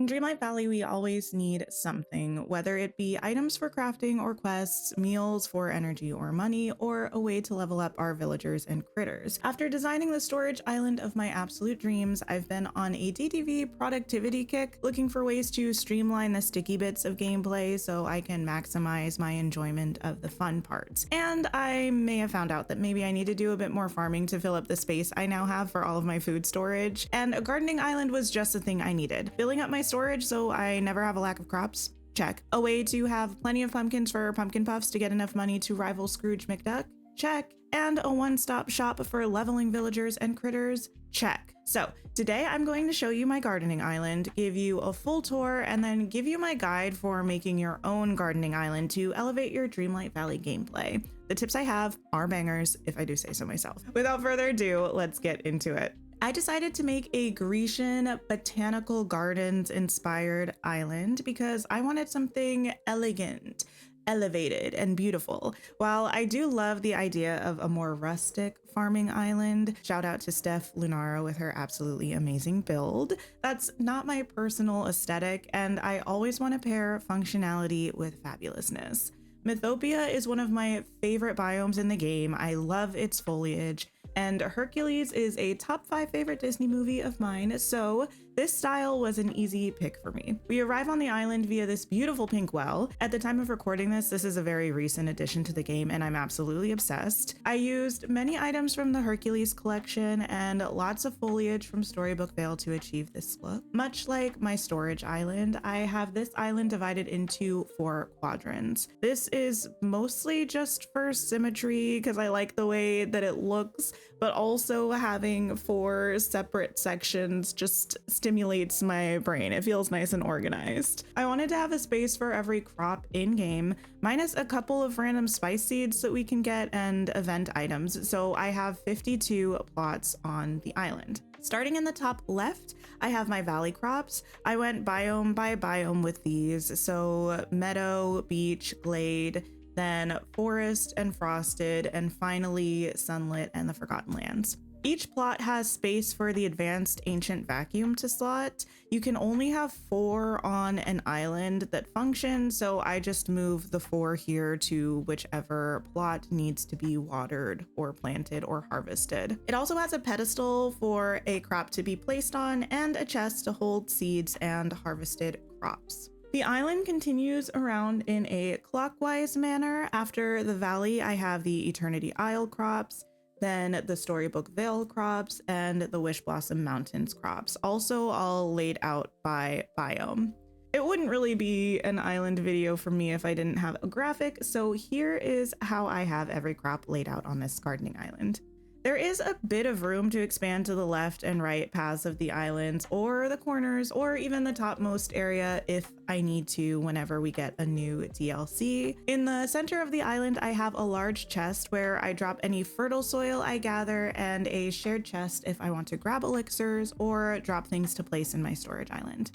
In Dreamlight Valley, we always need something, whether it be items for crafting or quests, meals for energy or money, or a way to level up our villagers and critters. After designing the storage island of my absolute dreams, I've been on a DTV productivity kick, looking for ways to streamline the sticky bits of gameplay so I can maximize my enjoyment of the fun parts. And I may have found out that maybe I need to do a bit more farming to fill up the space I now have for all of my food storage, and a gardening island was just the thing I needed. Filling up my storage so I never have a lack of crops? Check. A way to have plenty of pumpkins for pumpkin puffs to get enough money to rival Scrooge McDuck? Check. And a one-stop shop for leveling villagers and critters? Check. So today I'm going to show you my gardening island, give you a full tour, and then give you my guide for making your own gardening island to elevate your Dreamlight Valley gameplay. The tips I have are bangers, if I do say so myself. Without further ado, let's get into it. I decided to make a Grecian botanical gardens inspired island because I wanted something elegant, elevated, and beautiful. While I do love the idea of a more rustic farming island, shout out to Steph Lunaro with her absolutely amazing build, that's not my personal aesthetic, and I always want to pair functionality with fabulousness. Mythopia is one of my favorite biomes in the game. I love its foliage, and Hercules is a top 5 favorite Disney movie of mine, so this style was an easy pick for me. We arrive on the island via this beautiful pink well. At the time of recording this is a very recent addition to the game, and I'm absolutely obsessed. I used many items from the Hercules collection and lots of foliage from Storybook Vale to achieve this look. Much like my storage island, I have this island divided into 4 quadrants. This is mostly just for symmetry because I like the way that it looks, but also having 4 separate sections just stimulates my brain. It feels nice and organized. I wanted to have a space for every crop in game, minus a couple of random spice seeds that we can get and event items. So I have 52 plots on the island. Starting in the top left, I have my valley crops. I went biome by biome with these. So meadow, beach, glade, then forest and frosted, and finally sunlit and the Forgotten Lands. Each plot has space for the advanced ancient vacuum to slot. You can only have 4 on an island that function, so I just move the 4 here to whichever plot needs to be watered or planted or harvested. It also has a pedestal for a crop to be placed on and a chest to hold seeds and harvested crops. The island continues around in a clockwise manner. After the valley, I have the Eternity Isle crops, then the Storybook Vale crops, and the Wish Blossom Mountains crops, also all laid out by biome. It wouldn't really be an island video for me if I didn't have a graphic, so here is how I have every crop laid out on this gardening island. There is a bit of room to expand to the left and right paths of the islands, or the corners, or even the topmost area if I need to whenever we get a new DLC. In the center of the island, I have a large chest where I drop any fertile soil I gather, and a shared chest if I want to grab elixirs or drop things to place in my storage island.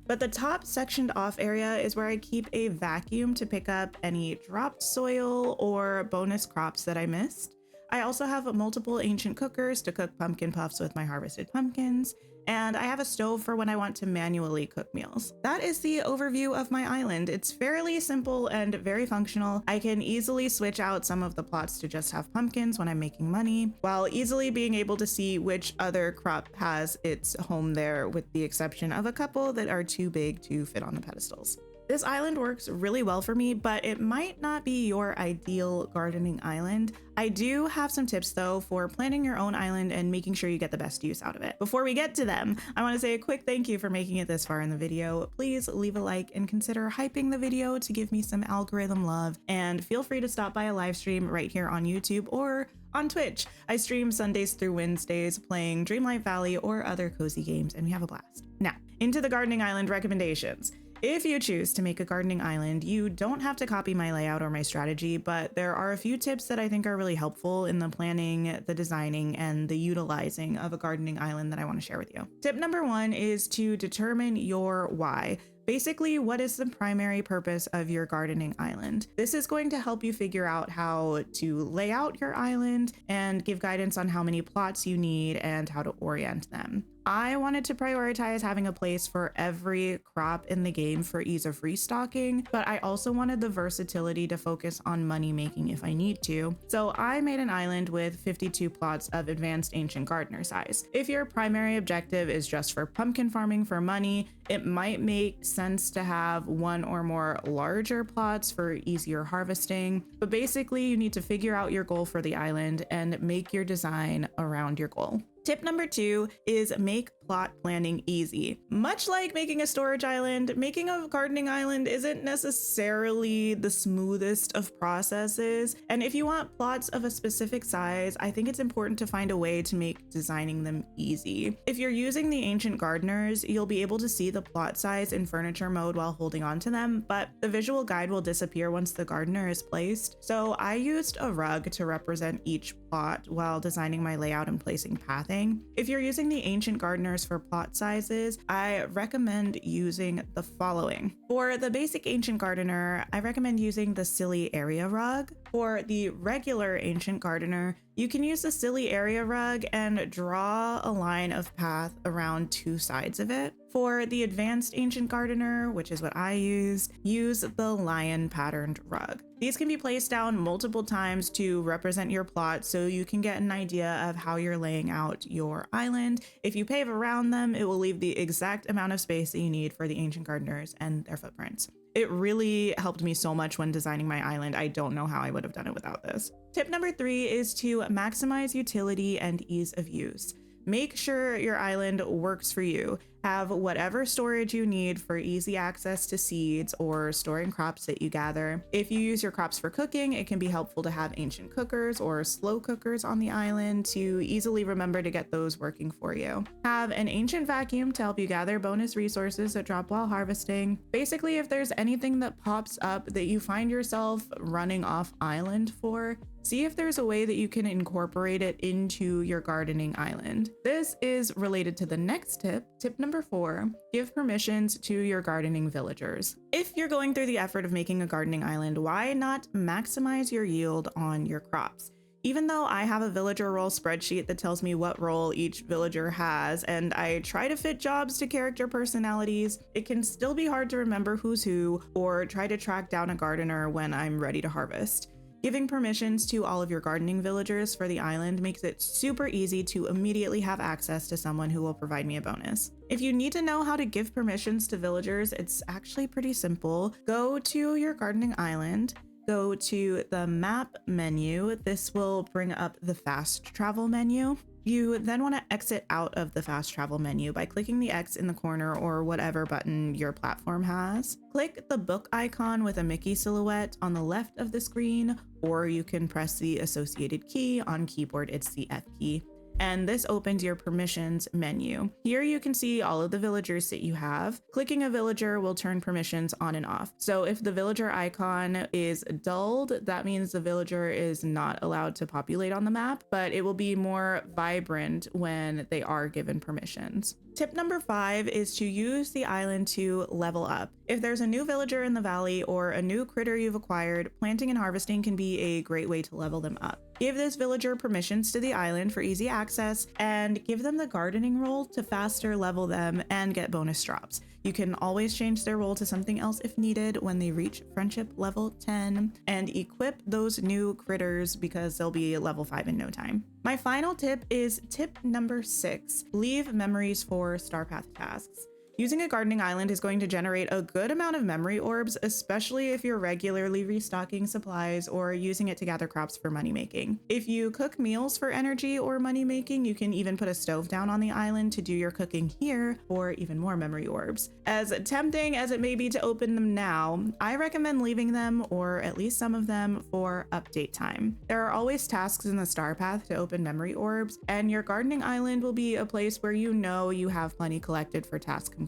But the top sectioned off area is where I keep a vacuum to pick up any dropped soil or bonus crops that I missed. I also have multiple ancient cookers to cook pumpkin puffs with my harvested pumpkins, and I have a stove for when I want to manually cook meals. That is the overview of my island. It's fairly simple and very functional. I can easily switch out some of the plots to just have pumpkins when I'm making money, while easily being able to see which other crop has its home there, with the exception of a couple that are too big to fit on the pedestals. This island works really well for me, but it might not be your ideal gardening island. I do have some tips though for planning your own island and making sure you get the best use out of it. Before we get to them, I want to say a quick thank you for making it this far in the video. Please leave a like and consider hyping the video to give me some algorithm love, and feel free to stop by a live stream right here on YouTube or on Twitch. I stream Sundays through Wednesdays playing Dreamlight Valley or other cozy games, and we have a blast. Now, into the gardening island recommendations. If you choose to make a gardening island, you don't have to copy my layout or my strategy, but there are a few tips that I think are really helpful in the planning, the designing, and the utilizing of a gardening island that I want to share with you. Tip number 1 is to determine your why. Basically, what is the primary purpose of your gardening island? This is going to help you figure out how to lay out your island and give guidance on how many plots you need and how to orient them. I wanted to prioritize having a place for every crop in the game for ease of restocking, but I also wanted the versatility to focus on money making if I need to. So I made an island with 52 plots of advanced ancient gardener size. If your primary objective is just for pumpkin farming for money, it might make sense to have one or more larger plots for easier harvesting, but basically you need to figure out your goal for the island and make your design around your goal. Tip number 2 is make plot planning easy. Much like making a storage island, making a gardening island isn't necessarily the smoothest of processes. And if you want plots of a specific size, I think it's important to find a way to make designing them easy. If you're using the ancient gardeners, you'll be able to see the plot size in furniture mode while holding on to them, but the visual guide will disappear once the gardener is placed. So I used a rug to represent each plot while designing my layout and placing pathing. If you're using the ancient gardeners for plot sizes, I recommend using the following. For the basic ancient gardener, I recommend using the silly area rug. For the regular ancient gardener, you can use the silly area rug and draw a line of path around 2 sides of it. For the advanced ancient gardener, which is what I use the lion patterned rug. These can be placed down multiple times to represent your plot so you can get an idea of how you're laying out your island. If you pave around them, it will leave the exact amount of space that you need for the ancient gardeners and their footprints. It really helped me so much when designing my island. I don't know how I would have done it without this. Tip number 3 is to maximize utility and ease of use. Make sure your island works for you. Have whatever storage you need for easy access to seeds or storing crops that you gather. If you use your crops for cooking, it can be helpful to have ancient cookers or slow cookers on the island to easily remember to get those working for you. Have an ancient vacuum to help you gather bonus resources that drop while harvesting. Basically, if there's anything that pops up that you find yourself running off island for, see if there's a way that you can incorporate it into your gardening island. This is related to the next tip. Tip number 4, give permissions to your gardening villagers. If you're going through the effort of making a gardening island, why not maximize your yield on your crops? Even though I have a villager role spreadsheet that tells me what role each villager has, and I try to fit jobs to character personalities, it can still be hard to remember who's who or try to track down a gardener when I'm ready to harvest. Giving permissions to all of your gardening villagers for the island makes it super easy to immediately have access to someone who will provide me a bonus. If you need to know how to give permissions to villagers, it's actually pretty simple. Go to your gardening island, go to the map menu. This will bring up the fast travel menu. You then want to exit out of the fast travel menu by clicking the X in the corner or whatever button your platform has. Click the book icon with a Mickey silhouette on the left of the screen, or you can press the associated key on keyboard, it's the F key. And this opens your permissions menu. Here you can see all of the villagers that you have. Clicking a villager will turn permissions on and off. So if the villager icon is dulled, that means the villager is not allowed to populate on the map, but it will be more vibrant when they are given permissions. Tip number 5 is to use the island to level up. If there's a new villager in the valley or a new critter you've acquired, planting and harvesting can be a great way to level them up. Give this villager permissions to the island for easy access and give them the gardening role to faster level them and get bonus drops. You can always change their role to something else if needed when they reach friendship level 10 and equip those new critters because they'll be level 5 in no time. My final tip is tip number 6, leave memories for Star Path tasks. Using a gardening island is going to generate a good amount of memory orbs, especially if you're regularly restocking supplies or using it to gather crops for money making. If you cook meals for energy or money making, you can even put a stove down on the island to do your cooking here for even more memory orbs. As tempting as it may be to open them now, I recommend leaving them, or at least some of them, for update time. There are always tasks in the Star Path to open memory orbs, and your gardening island will be a place where you know you have plenty collected for task completion.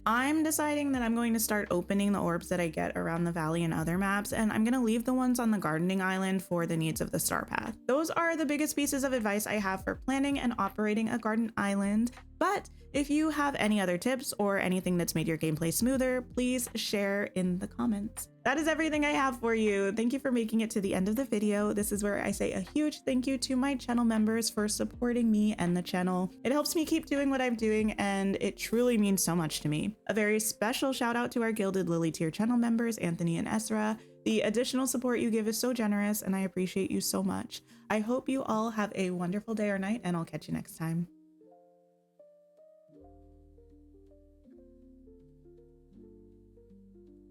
I'm deciding that I'm going to start opening the orbs that I get around the valley and other maps, and I'm going to leave the ones on the gardening island for the needs of the Star Path. Those are the biggest pieces of advice I have for planning and operating a garden island. But if you have any other tips or anything that's made your gameplay smoother, please share in the comments. That is everything I have for you. Thank you for making it to the end of the video. This is where I say a huge thank you to my channel members for supporting me and the channel. It helps me keep doing what I'm doing, and it truly means so much to me. A very special shout out to our Gilded Lily tier channel members, Anthony and Ezra. The additional support you give is so generous, and I appreciate you so much. I hope you all have a wonderful day or night, and I'll catch you next time.